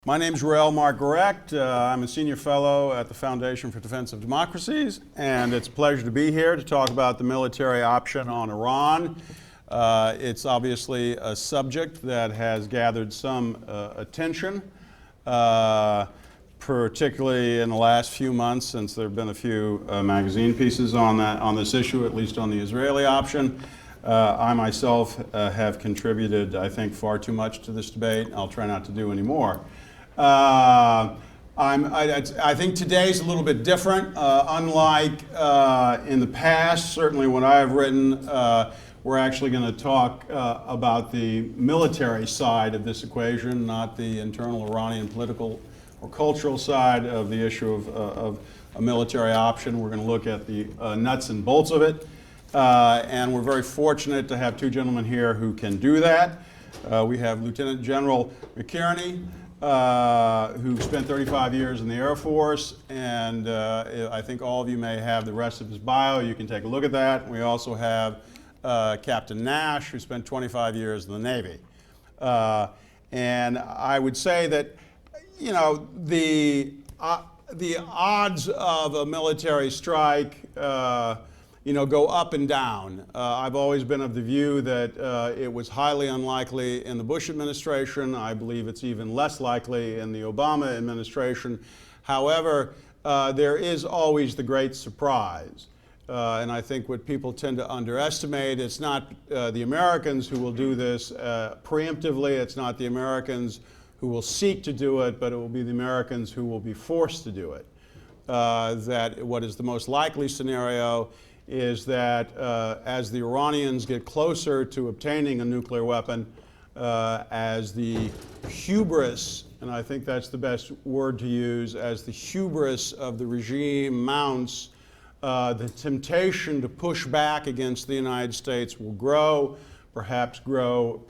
My name is Reuel Gerecht. I'm a senior fellow at the Foundation for Defense of Democracies, and it's a pleasure to be here to talk about the military option on Iran. It's obviously a subject that has gathered some attention, particularly in the last few months, since there have been a few magazine pieces on this issue, at least on the Israeli option. I myself have contributed, I think, far too much to this debate. I'll try not to do any more. I think today's a little bit different. Unlike in the past, certainly when I have written, we're actually going to talk about the military side of this equation, not the internal Iranian political or cultural side of the issue of a military option. We're going to look at the nuts and bolts of it. And we're very fortunate to have two gentlemen here who can do that. We have Lieutenant General McInerney, who spent 35 years in the Air Force, and I think all of you may have the rest of his bio. You can take a look at that. We also have Captain Nash, who spent 25 years in the Navy. And I would say that, you know, the odds of a military strike go up and down. I've always been of the view that it was highly unlikely in the Bush administration. I believe it's even less likely in the Obama administration. However, there is always the great surprise. And I think what people tend to underestimate, it's not the Americans who will do this preemptively. It's not the Americans who will seek to do it, but it will be the Americans who will be forced to do it. That what is the most likely scenario is that as the Iranians get closer to obtaining a nuclear weapon, as the hubris, and I think that's the best word to use, as the hubris of the regime mounts, the temptation to push back against the United States will grow, perhaps grow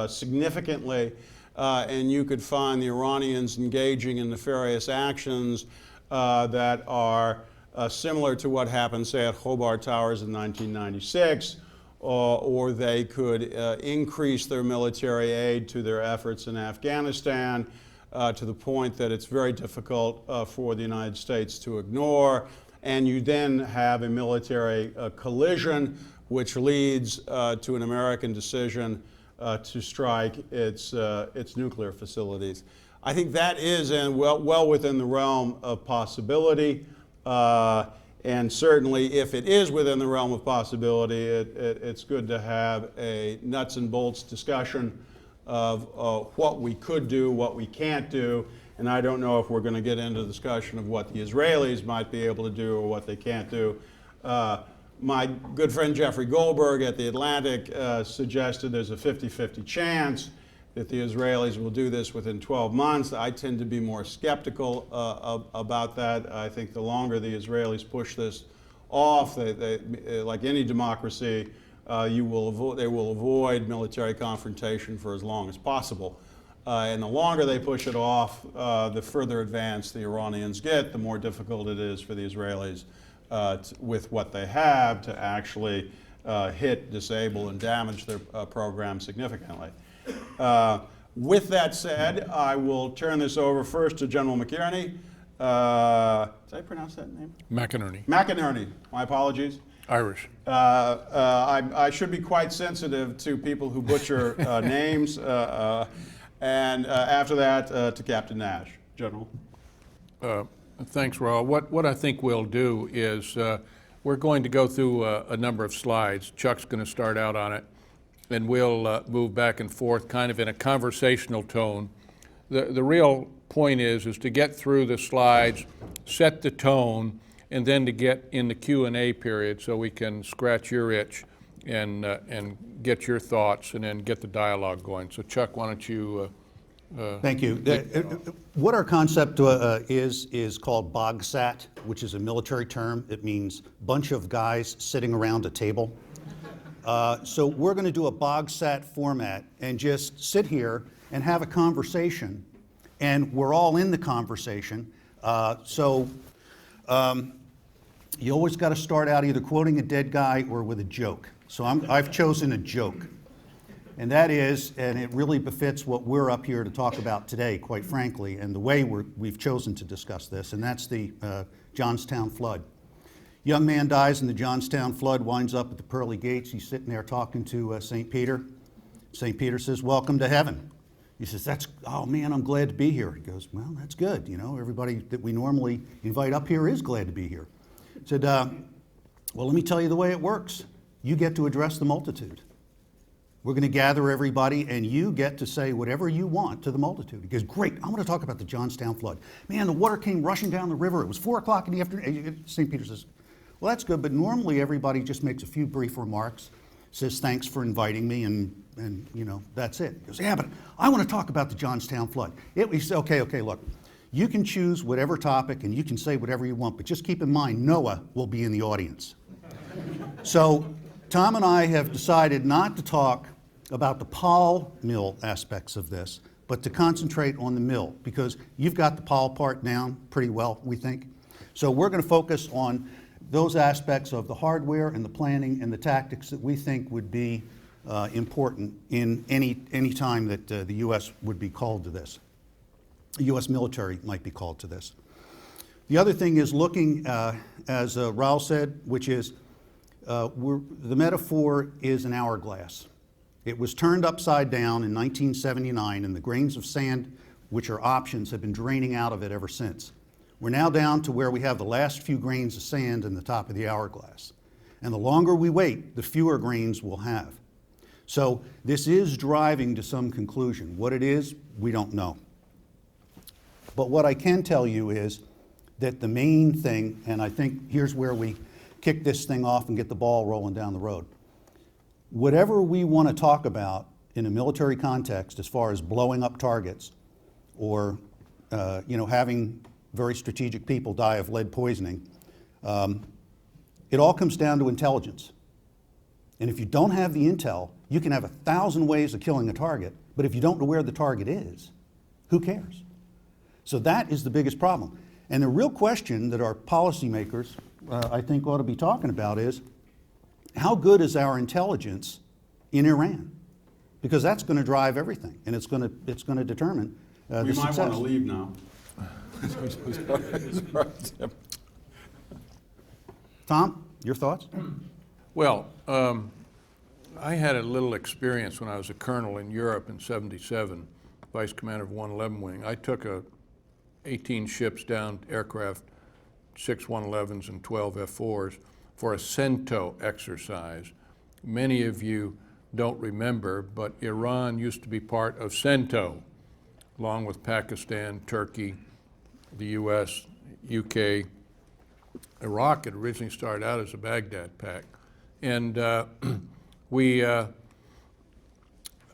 significantly, and you could find the Iranians engaging in nefarious actions that are similar to what happened, say, at Khobar Towers in 1996, or they could increase their military aid to their efforts in Afghanistan to the point that it's very difficult for the United States to ignore. And you then have a military collision, which leads to an American decision to strike its nuclear facilities. I think that is well within the realm of possibility. And certainly, if it is within the realm of possibility, it's good to have a nuts and bolts discussion of what we could do, what we can't do. And I don't know if we're going to get into the discussion of what the Israelis might be able to do or what they can't do. My good friend Jeffrey Goldberg at The Atlantic suggested there's a 50-50 chance that the Israelis will do this within 12 months. I tend to be more skeptical about that. I think the longer the Israelis push this off, like any democracy, they will avoid military confrontation for as long as possible. And the longer they push it off, the further advanced the Iranians get, the more difficult it is for the Israelis with what they have to actually hit, disable, and damage their program significantly. With that said, I will turn this over first to General McInerney. Did I pronounce that name? McInerney. McInerney. My apologies. Irish. I should be quite sensitive to people who butcher names. And after that, to Captain Nash. General. Thanks, Reuel. What I think we'll do is we're going to go through a number of slides. Chuck's going to start out on it, and we'll move back and forth kind of in a conversational tone. The real point is to get through the slides, set the tone, and then to get in the Q&A period so we can scratch your itch and get your thoughts and then get the dialogue going. So Chuck, why don't you Thank you. What our concept is called BOGSAT, which is a military term. It means bunch of guys sitting around a table. So we're going to do a BOGSAT format and just sit here and have a conversation, and we're all in the conversation. You always got to start out either quoting a dead guy or with a joke. So I've chosen a joke. And that is, and it really befits what we're up here to talk about today, quite frankly, and the way we've chosen to discuss this, and that's the Johnstown flood. Young man dies in the Johnstown flood, winds up at the pearly gates. He's sitting there talking to St. Peter. St. Peter says, "Welcome to heaven." He says, "Oh man, I'm glad to be here." He goes, "Well, that's good. You know, everybody that we normally invite up here is glad to be here." He said, "Well, let me tell you the way it works. You get to address the multitude. We're going to gather everybody, and you get to say whatever you want to the multitude." He goes, "Great, I'm going to talk about the Johnstown flood. Man, the water came rushing down the river. It was 4 o'clock in the afternoon." St. Peter says, "Well, that's good, but normally everybody just makes a few brief remarks, says thanks for inviting me, and you know, that's it." He goes, "Yeah, but I want to talk about the Johnstown flood." He said, okay, look, you can choose whatever topic and you can say whatever you want, but just keep in mind, Noah will be in the audience." So Tom and I have decided not to talk about the pol mill aspects of this, but to concentrate on the mill, because you've got the pol part down pretty well, we think. So we're going to focus on those aspects of the hardware and the planning and the tactics that we think would be important in any time that the U.S. would be called to this. The U.S. military might be called to this. The other thing is looking, as Reuel said, which is the metaphor is an hourglass. It was turned upside down in 1979, and the grains of sand, which are options, have been draining out of it ever since. We're now down to where we have the last few grains of sand in the top of the hourglass. And the longer we wait, the fewer grains we'll have. So this is driving to some conclusion. What it is, we don't know. But what I can tell you is that the main thing, and I think here's where we kick this thing off and get the ball rolling down the road. Whatever we want to talk about in a military context as far as blowing up targets or having very strategic people die of lead poisoning, it all comes down to intelligence. And if you don't have the intel, you can have 1,000 ways of killing a target, but if you don't know where the target is, who cares? So that is the biggest problem. And the real question that our policymakers, I think, ought to be talking about is, how good is our intelligence in Iran? Because that's going to drive everything, and it's going to determine the success. We might want to leave now. Tom, your thoughts? Well, I had a little experience when I was a colonel in Europe in '77, vice commander of 111 Wing. I took 18 ships down aircraft, 6 111s and 12 F4s, for a CENTO exercise. Many of you don't remember, but Iran used to be part of CENTO, along with Pakistan, Turkey, the US, UK. Iraq had originally started out as a Baghdad pact. And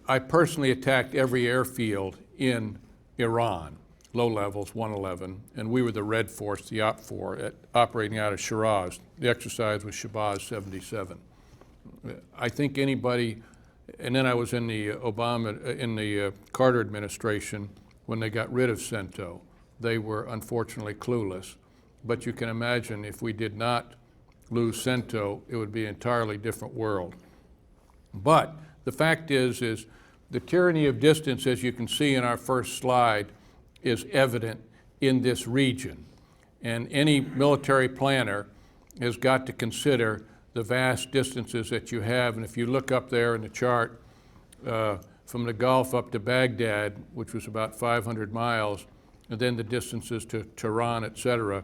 I personally attacked every airfield in Iran, low levels, 111, and we were the Red Force, the OP4, operating out of Shiraz. The exercise was Shabazz 77. I think anybody, and then I was in the Carter administration when they got rid of CENTO. They were unfortunately clueless, but you can imagine if we did not lose CENTO, it would be an entirely different world. But the fact is the tyranny of distance, as you can see in our first slide, is evident in this region. And any military planner has got to consider the vast distances that you have. And if you look up there in the chart, from the Gulf up to Baghdad, which was about 500 miles, and then the distances to Tehran, et cetera,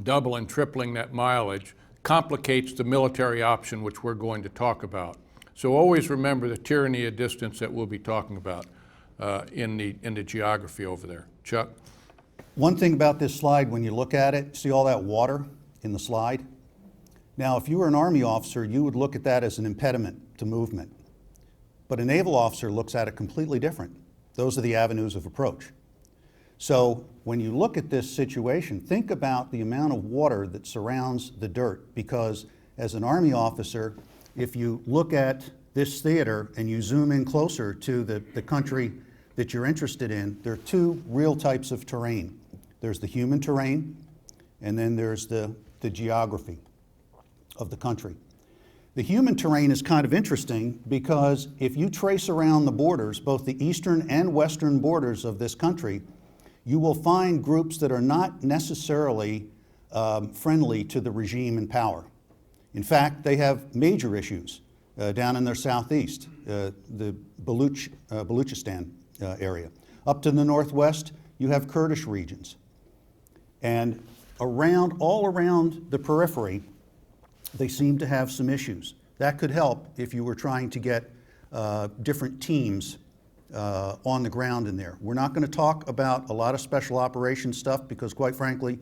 double and tripling that mileage complicates the military option, which we're going to talk about. So always remember the tyranny of distance that we'll be talking about in the geography over there. Chuck? One thing about this slide, when you look at it, see all that water in the slide? Now, if you were an Army officer, you would look at that as an impediment to movement. But a naval officer looks at it completely different. Those are the avenues of approach. So when you look at this situation, think about the amount of water that surrounds the dirt, because as an Army officer, if you look at this theater and you zoom in closer to the country that you're interested in, there are two real types of terrain. There's the human terrain, and then there's the geography of the country. The human terrain is kind of interesting because if you trace around the borders, both the eastern and western borders of this country, you will find groups that are not necessarily friendly to the regime in power. In fact, they have major issues down in their southeast, the Baluchistan area. Up to the northwest, you have Kurdish regions. And all around the periphery, they seem to have some issues. That could help if you were trying to get different teams on the ground in there. We're not going to talk about a lot of special operations stuff because, quite frankly,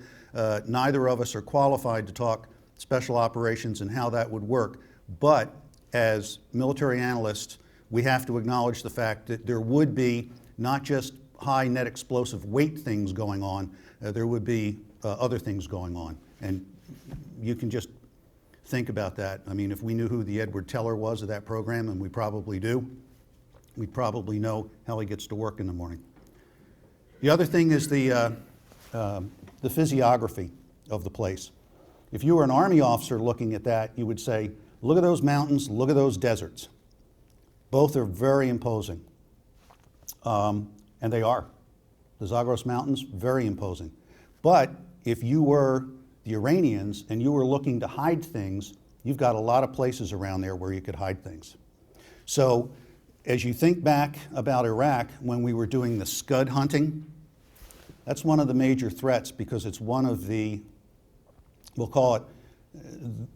neither of us are qualified to talk special operations and how that would work. But as military analysts, we have to acknowledge the fact that there would be not just high net explosive weight things going on, there would be other things going on. And you can just think about that. I mean, if we knew who the Edward Teller was of that program, and we probably do, we'd probably know how he gets to work in the morning. The other thing is the physiography of the place. If you were an Army officer looking at that, you would say, look at those mountains, look at those deserts. Both are very imposing. And they are. The Zagros Mountains, very imposing. But if you were the Iranians and you were looking to hide things, you've got a lot of places around there where you could hide things. So as you think back about Iraq, when we were doing the scud hunting, that's one of the major threats because it's one of the, we'll call it,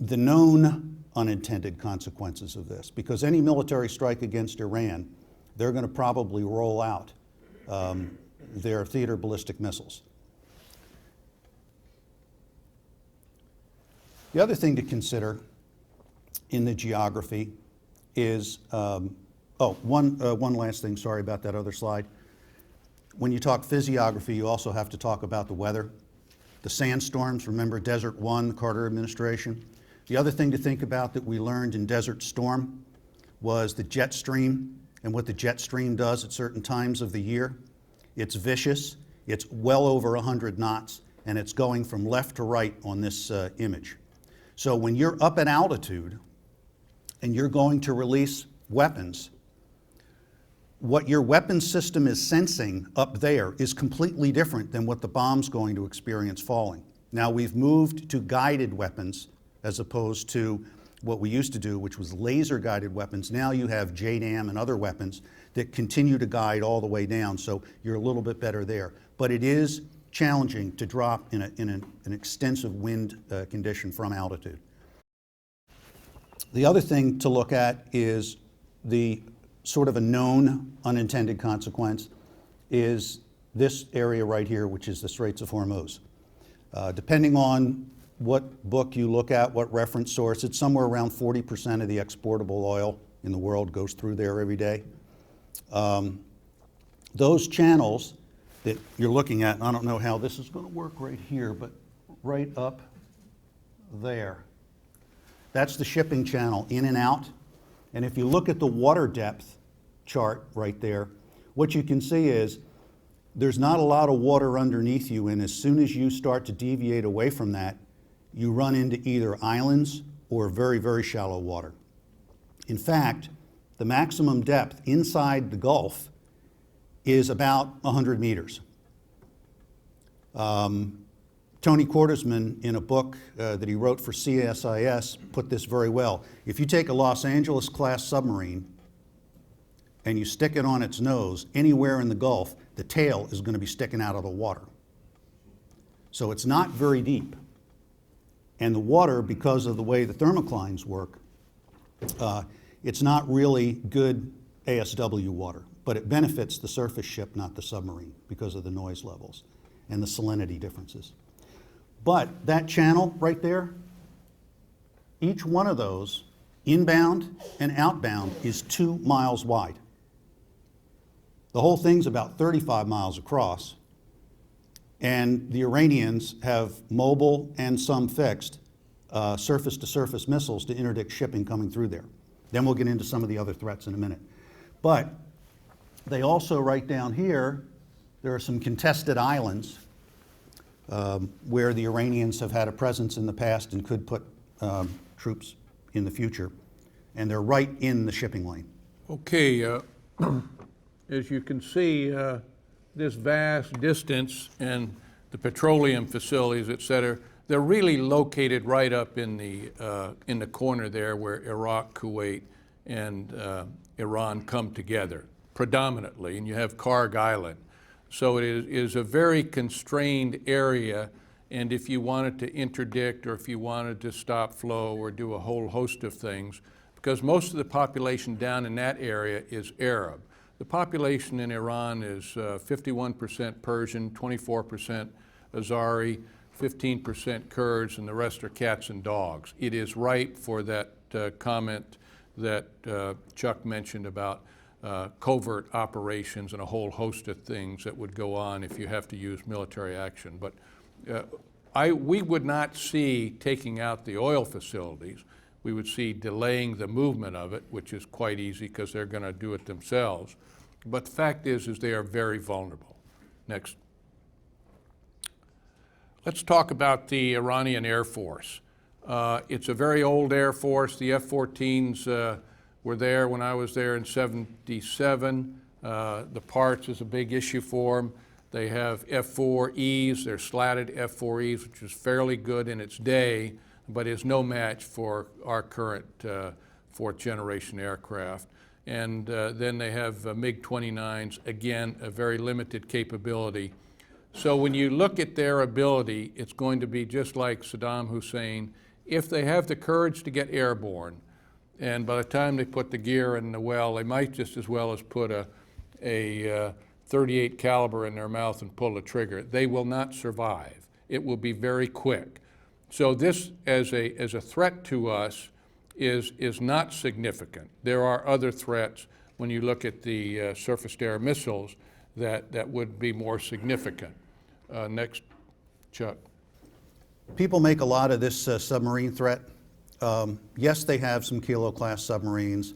the known unintended consequences of this. Because any military strike against Iran, they're going to probably roll out their theater ballistic missiles. The other thing to consider in the geography is, one last thing, sorry about that other slide. When you talk physiography, you also have to talk about the weather. The sandstorms, remember Desert One, the Carter administration. The other thing to think about that we learned in Desert Storm was the jet stream and what the jet stream does at certain times of the year. It's vicious, it's well over 100 knots, and it's going from left to right on this image. So when you're up at altitude and you're going to release weapons, what your weapon system is sensing up there is completely different than what the bomb's going to experience falling. Now we've moved to guided weapons as opposed to what we used to do, which was laser-guided weapons. Now you have JDAM and other weapons that continue to guide all the way down, so you're a little bit better there. But it is challenging to drop in an extensive wind condition from altitude. The other thing to look at is the sort of a known unintended consequence is this area right here, which is the Straits of Hormuz. Depending on what book you look at, what reference source, it's somewhere around 40% of the exportable oil in the world goes through there every day. Those channels that you're looking at, and I don't know how this is going to work right here, but right up there, that's the shipping channel in and out. And if you look at the water depth chart right there, what you can see is there's not a lot of water underneath you, and as soon as you start to deviate away from that, you run into either islands or very, very shallow water. In fact, the maximum depth inside the Gulf is about 100 meters. Tony Quartersman, in a book that he wrote for CSIS, put this very well. If you take a Los Angeles-class submarine and you stick it on its nose anywhere in the Gulf, the tail is going to be sticking out of the water. So it's not very deep. And the water, because of the way the thermoclines work, it's not really good ASW water, but it benefits the surface ship, not the submarine, because of the noise levels and the salinity differences. But that channel right there, each one of those, inbound and outbound, is 2 miles wide. The whole thing's about 35 miles across, and the Iranians have mobile and some fixed surface-to-surface missiles to interdict shipping coming through there. Then we'll get into some of the other threats in a minute. But they also, right down here, there are some contested islands where the Iranians have had a presence in the past and could put troops in the future. and they're right in the shipping lane. Okay, as you can see, this vast distance and the petroleum facilities, et cetera, they're really located right up in the corner there where Iraq, Kuwait, and Iran come together predominantly, and you have Karg Island. So it is a very constrained area, and if you wanted to interdict or if you wanted to stop flow or do a whole host of things, because most of the population down in that area is Arab. The population in Iran is 51% Persian, 24% Azari, 15% Kurds, and the rest are cats and dogs. It is right for that comment that Chuck mentioned about covert operations and a whole host of things that would go on if you have to use military action. But we would not see taking out the oil facilities. We would see delaying the movement of it, which is quite easy because they're going to do it themselves. But the fact is they are very vulnerable. Next. Let's talk about the Iranian Air Force. It's a very old Air Force. The F-14s were there when I was there in '77. The parts is a big issue for them. They have F-4Es. They're slatted F-4Es, which is fairly good in its day, but is no match for our current fourth generation aircraft. And then they have MiG-29s, again, a very limited capability. So when you look at their ability, it's going to be just like Saddam Hussein. If they have the courage to get airborne, and by the time they put the gear in the well, they might just as well as put a 38 caliber in their mouth and pull the trigger. They will not survive. It will be very quick. So this, as a threat to us, is not significant. There are other threats when you look at the surface-to-air missiles that would be more significant. Next, Chuck. People make a lot of this submarine threat. Yes, they have some Kilo-class submarines.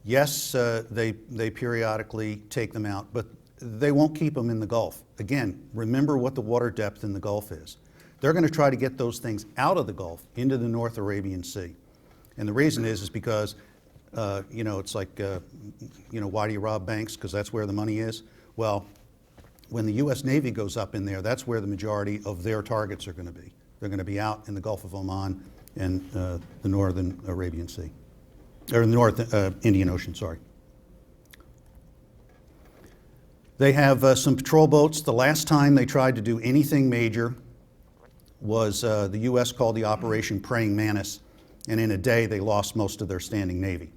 Yes, they periodically take them out, but they won't keep them in the Gulf. Again, remember what the water depth in the Gulf is. They're going to try to get those things out of the Gulf into the North Arabian Sea. And the reason is because, it's like, why do you rob banks? Because that's where the money is. Well, when the U.S. Navy goes up in there, that's where the majority of their targets are going to be. They're going to be out in the Gulf of Oman and the Northern Arabian Sea, or North Indian Ocean, sorry. They have some patrol boats. The last time they tried to do anything major was the U.S. called the Operation Praying Mantis, and in a day they lost most of their standing Navy.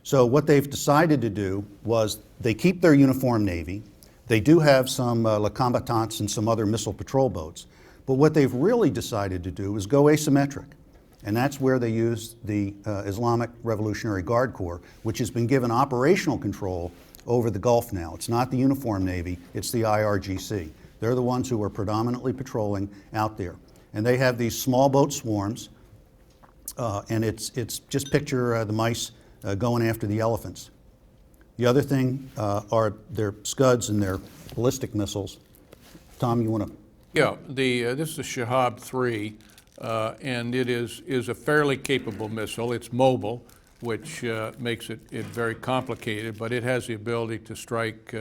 So what they've decided to do was they keep their uniform Navy. They do have some Le Combattants and some other missile patrol boats, but what they've really decided to do is go asymmetric, and that's where they use the Islamic Revolutionary Guard Corps, which has been given operational control over the Gulf now. It's not the uniform Navy, it's the IRGC. They're the ones who are predominantly patrolling out there. And they have these small boat swarms, and it's just picture the mice going after the elephants. The other thing are their Scuds and their ballistic missiles. Tom, you want to? Yeah, this is the Shahab-3, and it is a fairly capable missile. It's mobile, which makes it very complicated, but it has the ability to strike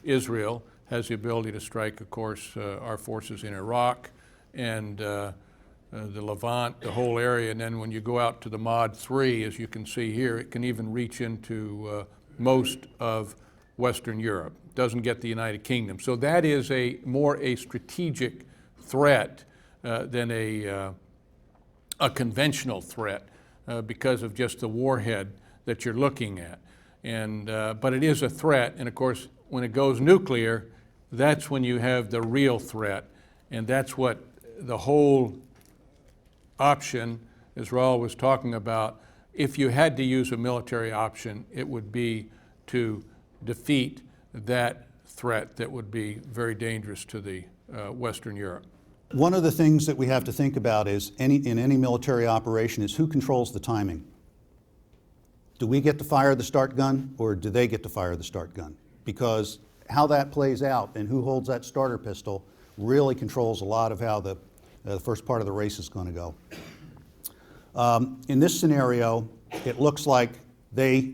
Israel, has the ability to strike, of course, our forces in Iraq, and the Levant, the whole area. And then when you go out to the Mod 3, as you can see here, it can even reach into most of Western Europe. Doesn't get the United Kingdom. So that is more a strategic threat than a conventional threat because of just the warhead that you're looking at. And but it is a threat, and of course, when it goes nuclear, that's when you have the real threat, and that's what the whole option, as Reuel was talking about, if you had to use a military option, it would be to defeat that threat that would be very dangerous to the Western Europe. One of the things that we have to think about is in any military operation is who controls the timing. Do we get to fire the start gun, or do they get to fire the start gun? Because how that plays out and who holds that starter pistol really controls a lot of how the first part of the race is going to go. In this scenario, it looks like They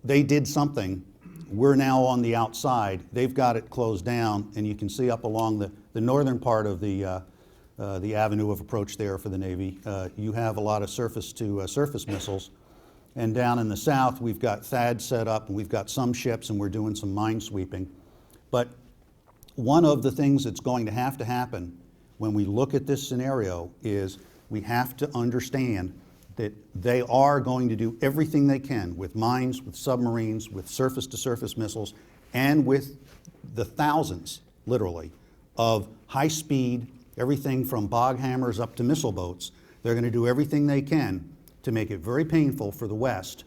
did something. We're now on the outside. They've got it closed down, and you can see up along the northern part of the avenue of approach there for the Navy, you have a lot of surface-to-surface missiles. And down in the south, we've got THAAD set up, and we've got some ships, and we're doing some mine sweeping. But one of the things that's going to happen when we look at this scenario is we have to understand that they are going to do everything they can with mines, with submarines, with surface-to-surface missiles, and with the thousands, literally, of high-speed, everything from bog hammers up to missile boats. They're going to do everything they can to make it very painful for the West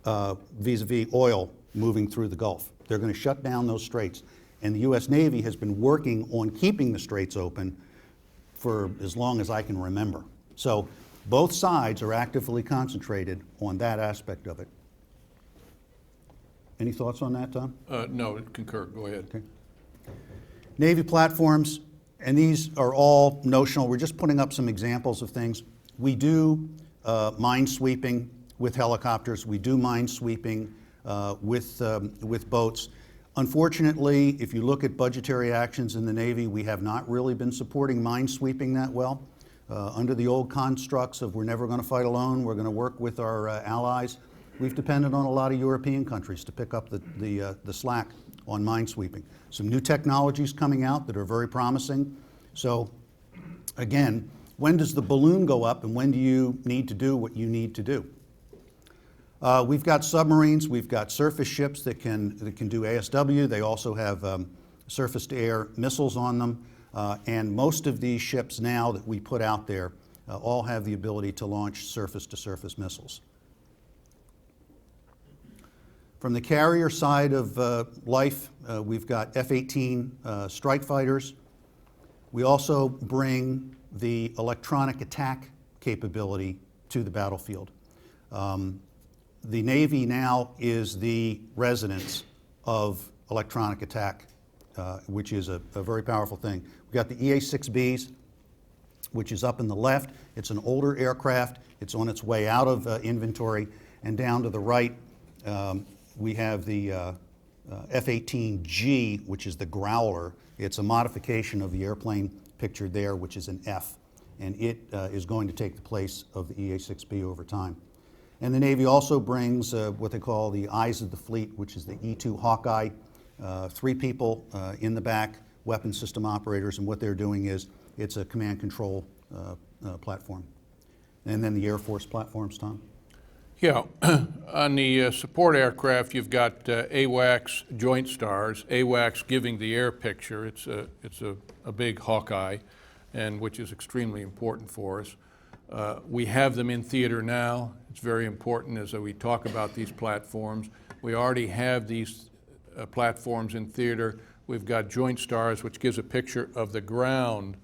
vis-a-vis oil moving through the Gulf. They're going to shut down those straits. And the U.S. Navy has been working on keeping the straits open for as long as I can remember. So both sides are actively concentrated on that aspect of it. Any thoughts on that, Tom? No, concur. Go ahead. Okay. Navy platforms, and these are all notional. We're just putting up some examples of things. We do mine sweeping with helicopters. We do mine sweeping with boats. Unfortunately, if you look at budgetary actions in the Navy, we have not really been supporting mine sweeping that well. Under the old constructs of we're never going to fight alone, we're going to work with our allies, we've depended on a lot of European countries to pick up the slack on mine sweeping. Some new technologies coming out that are very promising. So again, when does the balloon go up and when do you need to do what you need to do? We've got submarines, we've got surface ships that can do ASW. They also have surface-to-air missiles on them. And most of these ships now that we put out there all have the ability to launch surface-to-surface missiles. From the carrier side of life, we've got F-18 strike fighters. We also bring the electronic attack capability to the battlefield. The Navy now is the residence of electronic attack, which is a very powerful thing. We've got the EA-6Bs, which is up in the left. It's an older aircraft. It's on its way out of inventory. And down to the right, we have the F-18G, which is the Growler. It's a modification of the airplane pictured there, which is an F. And it is going to take the place of the EA-6B over time. And the Navy also brings what they call the Eyes of the Fleet, which is the E-2 Hawkeye. 3 people in the back, weapon system operators, and what they're doing is it's a command control platform. And then the Air Force platforms, Tom? Yeah, on the support aircraft, you've got AWACS Joint Stars, AWACS giving the air picture. It's a big Hawkeye, and which is extremely important for us. We have them in theater now. It's very important as we talk about these platforms. We already have these platforms in theater. We've got Joint Stars, which gives a picture of the ground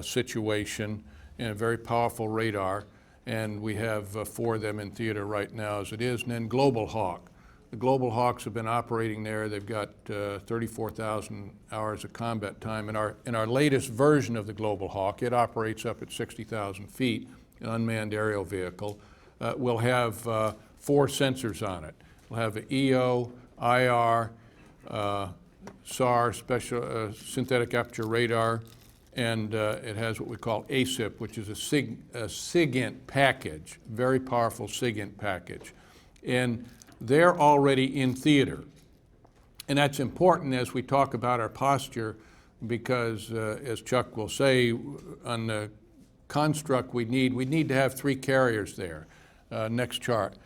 situation and a very powerful radar. And we have 4 of them in theater right now as it is. And then Global Hawk. The Global Hawks have been operating there. They've got 34,000 hours of combat time. In our latest version of the Global Hawk, it operates up at 60,000 feet, an unmanned aerial vehicle. We'll have 4 sensors on it. We'll have the EO, IR, SAR, special synthetic aperture radar, and it has what we call ASIP, which is a SIGINT package, very powerful SIGINT package. And they're already in theater. And that's important as we talk about our posture because, as Chuck will say, on the construct we need to have 3 carriers there. Next chart.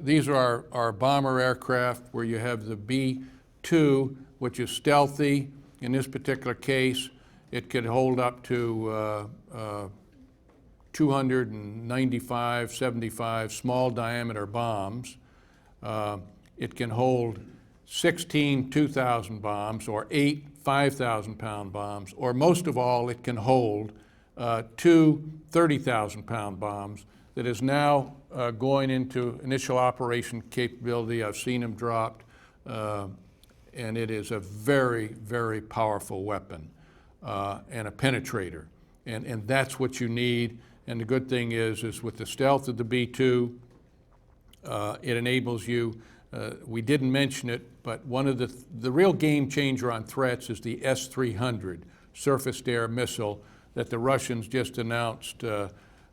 These are our bomber aircraft where you have the B-2, which is stealthy. In this particular case, it could hold up to 295, 75 small diameter bombs. It can hold 16 2,000 bombs or 8 5,000-pound bombs, or most of all, it can hold 2 30,000-pound bombs that is now going into initial operation capability. I've seen them dropped, and it is a very, very powerful weapon and a penetrator. And that's what you need. And the good thing is with the stealth of the B-2, It enables you, we didn't mention it, but one of the real game changer on threats is the S-300 surface-to-air missile that the Russians just announced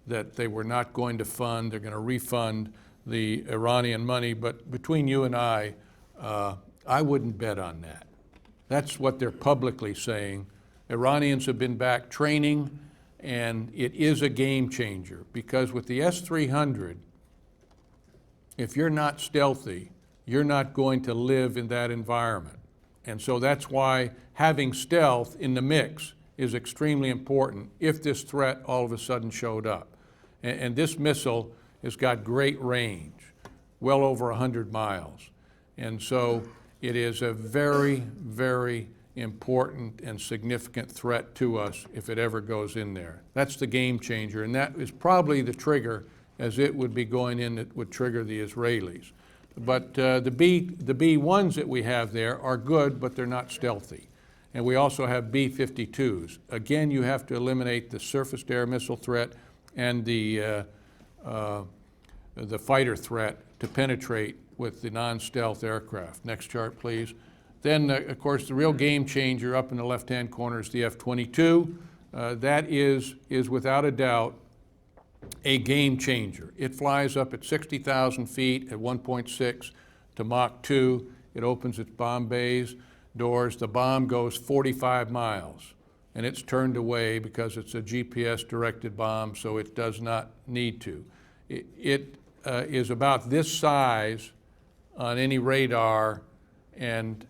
that they were not going to fund. They're going to refund the Iranian money, but between you and I wouldn't bet on that. That's what they're publicly saying. Iranians have been back training, and it is a game changer because with the S-300, if you're not stealthy, you're not going to live in that environment. And so that's why having stealth in the mix is extremely important if this threat all of a sudden showed up. And this missile has got great range, well over 100 miles. And so it is a very, very important and significant threat to us if it ever goes in there. That's the game changer, and that is probably the trigger as it would be going in that would trigger the Israelis. But the B-1s that we have there are good, but they're not stealthy. And we also have B-52s. Again, you have to eliminate the surface-to-air missile threat and the fighter threat to penetrate with the non-stealth aircraft. Next chart, please. Then, of course, the real game changer up in the left-hand corner is the F-22. That is without a doubt a game changer. It flies up at 60,000 feet at 1.6 to Mach 2. It opens its bomb bays, doors. The bomb goes 45 miles, and it's turned away because it's a GPS-directed bomb, so it does not need to. It is about this size on any radar and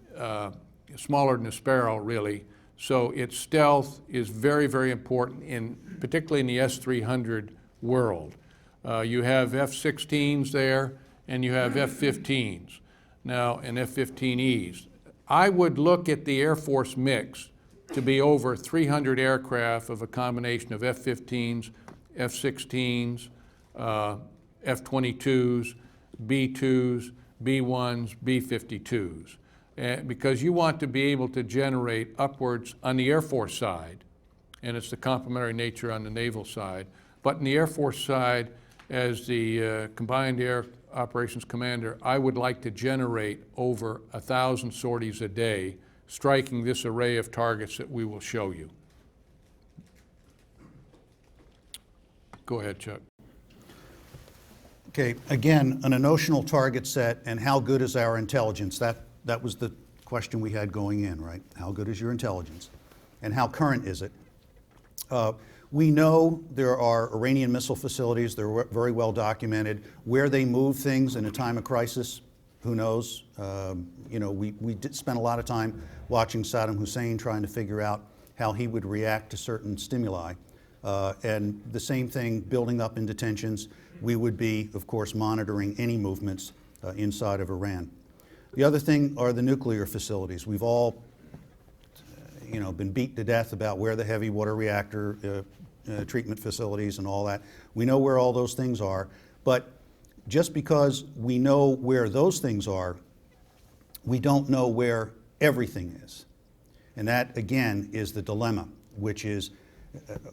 smaller than a sparrow, really. So its stealth is very, very important, particularly in the S-300 world. You have F-16s there, and you have F-15s now, and F-15Es. I would look at the Air Force mix to be over 300 aircraft of a combination of F-15s, F-16s, F-22s, B-2s, B-1s, B-52s. Because you want to be able to generate upwards on the Air Force side, and it's the complementary nature on the naval side, but in the Air Force side, as the Combined Air Operations Commander, I would like to generate over 1,000 sorties a day, striking this array of targets that we will show you. Go ahead, Chuck. Okay, again, an notional target set and how good is our intelligence? That was the question we had going in, right? How good is your intelligence? And how current is it? We know there are Iranian missile facilities, they're very well documented. Where they move things in a time of crisis, who knows? We did spend a lot of time watching Saddam Hussein trying to figure out how he would react to certain stimuli. And the same thing building up in detentions. We would be, of course, monitoring any movements inside of Iran. The other thing are the nuclear facilities. We've all been beat to death about where the heavy water reactor treatment facilities and all that. We know where all those things are, but just because we know where those things are, we don't know where everything is. And that, again, is the dilemma, which is,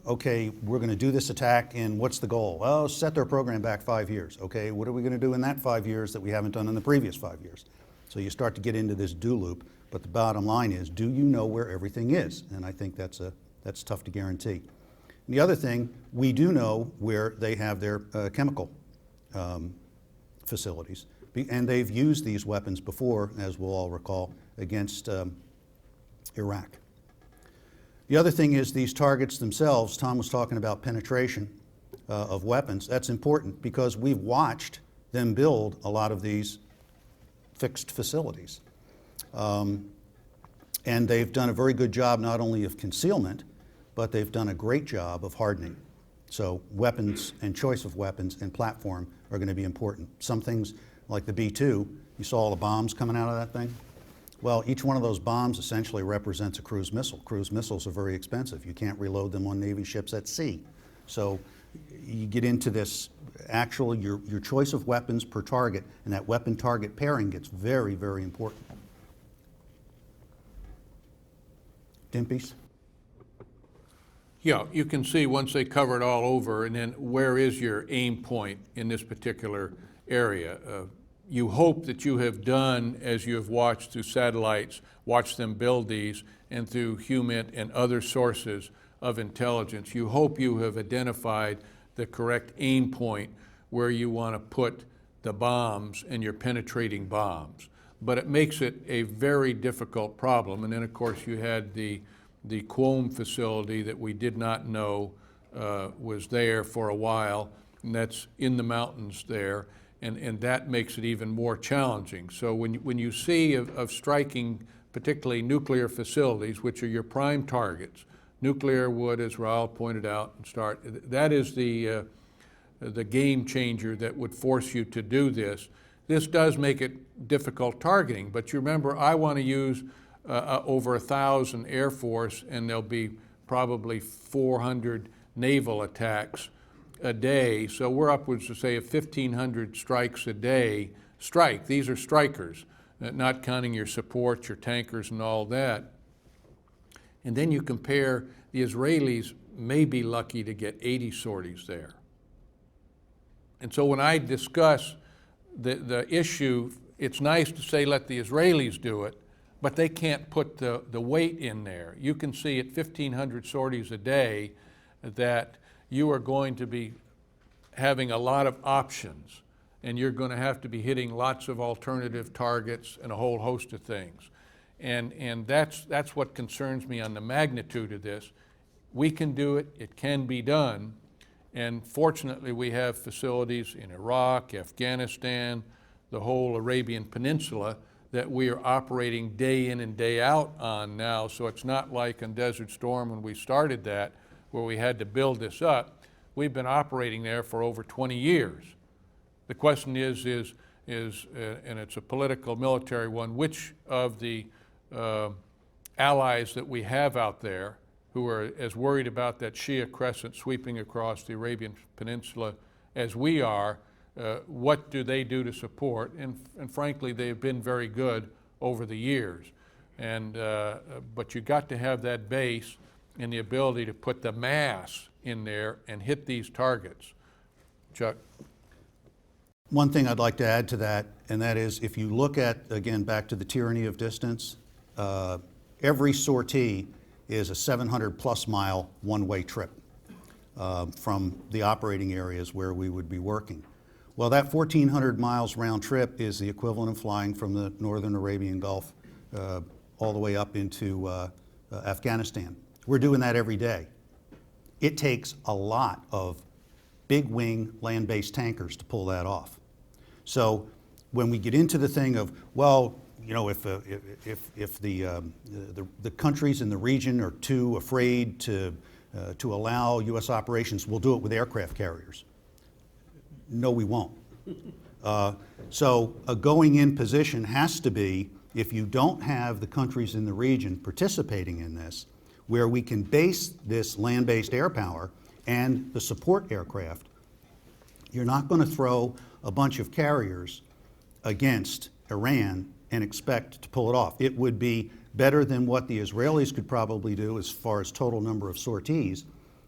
okay, we're going to do this attack, and what's the goal? Well, set their program back 5 years. Okay, what are we going to do in that 5 years that we haven't done in the previous 5 years? So you start to get into this do loop, but the bottom line is, do you know where everything is? And I think that's tough to guarantee. And the other thing, we do know where they have their chemical facilities, and they've used these weapons before, as we'll all recall, against Iraq. The other thing is these targets themselves. Tom was talking about penetration of weapons. That's important because we've watched them build a lot of these fixed facilities. And they've done a very good job not only of concealment, but they've done a great job of hardening. So weapons and choice of weapons and platform are going to be important. Some things like the B-2, you saw all the bombs coming out of that thing? Well, each one of those bombs essentially represents a cruise missile. Cruise missiles are very expensive. You can't reload them on Navy ships at sea. So you get into this actual, your choice of weapons per target, and that weapon target pairing gets very, very important. Dimpies? Yeah, you can see once they cover it all over, and then where is your aim point in this particular area. You hope that you have done, as you have watched through satellites, watched them build these, and through HUMINT and other sources of intelligence, you hope you have identified the correct aim point where you want to put the bombs and your penetrating bombs. But it makes it a very difficult problem. And then, of course, you had the Qom facility that we did not know was there for a while, and that's in the mountains there, and that makes it even more challenging. So when you see of striking particularly nuclear facilities, which are your prime targets, nuclear would, as Reuel pointed out, that is the game changer that would force you to do this. This does make it difficult targeting, but you remember, I want to use over 1,000 Air Force, and there'll be probably 400 naval attacks a day. So we're upwards to say of 1,500 strikes a day. These are strikers, not counting your support, your tankers and all that. And then you compare, the Israelis may be lucky to get 80 sorties there. And so when I discuss the issue, it's nice to say let the Israelis do it, but they can't put the weight in there. You can see at 1,500 sorties a day that you are going to be having a lot of options, and you're going to have to be hitting lots of alternative targets and a whole host of things. And that's what concerns me on the magnitude of this. We can do it, it can be done, and fortunately we have facilities in Iraq, Afghanistan, the whole Arabian Peninsula that we are operating day in and day out on now, so it's not like on Desert Storm when we started that, where we had to build this up. We've been operating there for over 20 years. The question is, and it's a political military one, which of the allies that we have out there who are as worried about that Shia crescent sweeping across the Arabian Peninsula as we are, what do they do to support? And frankly, they've been very good over the years. But you got to have that base and the ability to put the mass in there and hit these targets. Chuck? One thing I'd like to add to that, and that is if you look at, again, back to the tyranny of distance, every sortie is a 700+ mile one-way trip from the operating areas where we would be working. Well, that 1,400 miles round trip is the equivalent of flying from the northern Arabian Gulf all the way up into Afghanistan. We're doing that every day. It takes a lot of big wing land-based tankers to pull that off. So when we get into the thing of, well, you know, if the countries in the region are too afraid to allow U.S. operations, we'll do it with aircraft carriers. No, we won't. So a going in position has to be, if you don't have the countries in the region participating in this, where we can base this land-based air power and the support aircraft, you're not going to throw a bunch of carriers against Iran and expect to pull it off. It would be better than what the Israelis could probably do as far as total number of sorties,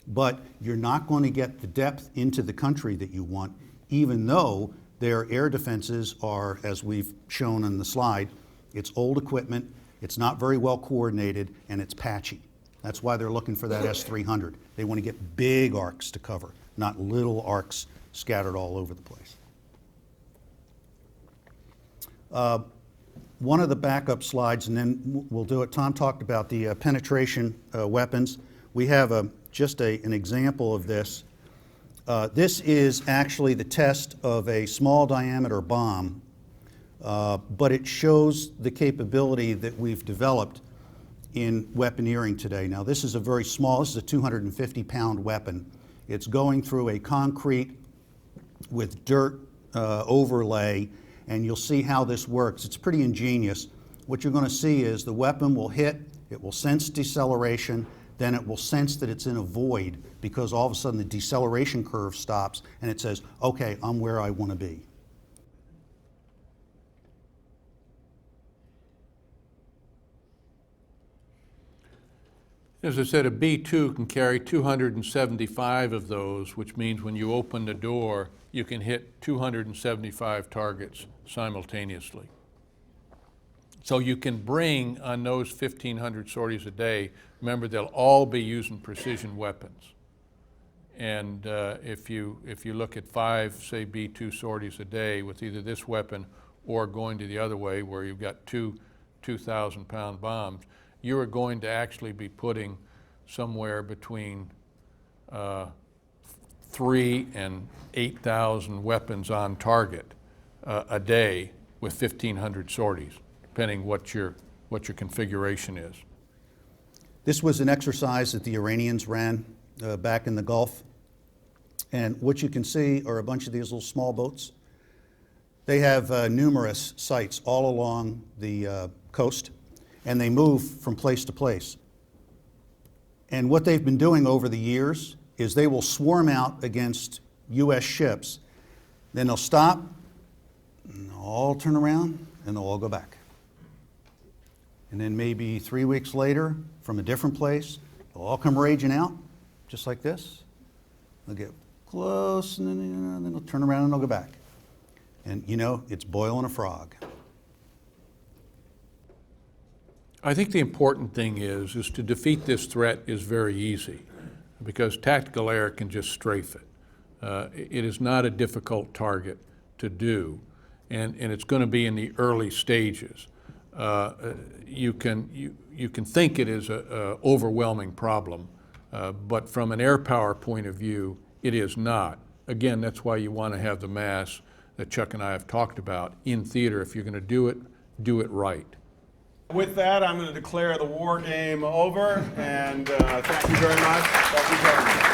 but you're not going to get the depth into the country that you want, even though their air defenses are, as we've shown on the slide, it's old equipment, it's not very well coordinated, and it's patchy. That's why they're looking for that S-300. They want to get big arcs to cover, not little arcs scattered all over the place. One of the backup slides, and then we'll do it. Tom talked about the penetration weapons. We have just an example of this. This is actually the test of a small diameter bomb, but it shows the capability that we've developed in weaponeering today. Now this is a very small, this is a 250-pound weapon. It's going through a concrete with dirt overlay, and you'll see how this works. It's pretty ingenious. What you're going to see is the weapon will hit, it will sense deceleration, then it will sense that it's in a void because all of a sudden the deceleration curve stops and it says, okay, I'm where I want to be. As I said, a B-2 can carry 275 of those, which means when you open the door, you can hit 275 targets simultaneously. So you can bring on those 1,500 sorties a day, remember they'll all be using precision weapons. And if you look at 5, say B-2 sorties a day with either this weapon or going to the other way where you've got two 2,000-pound bombs, you are going to actually be putting somewhere between 3 and 8,000 weapons on target a day with 1,500 sorties, depending what your configuration is. This was an exercise that the Iranians ran back in the Gulf. And what you can see are a bunch of these little small boats. They have numerous sites all along the coast, and they move from place to place. And what they've been doing over the years is they will swarm out against U.S. ships, then they'll stop, and they'll all turn around, and they'll all go back. And then maybe 3 weeks later, from a different place, they'll all come raging out, just like this. They'll get close, and then they'll turn around and they'll go back. And you know, it's boiling a frog. I think the important thing is to defeat this threat is very easy because tactical air can just strafe it. It is not a difficult target to do, and it's going to be in the early stages. You can think it is an overwhelming problem, but from an air power point of view, it is not. Again, that's why you want to have the mass that Chuck and I have talked about in theater. If you're going to do it right. With that, I'm going to declare the war game over, and thank you very much. Thank you very much.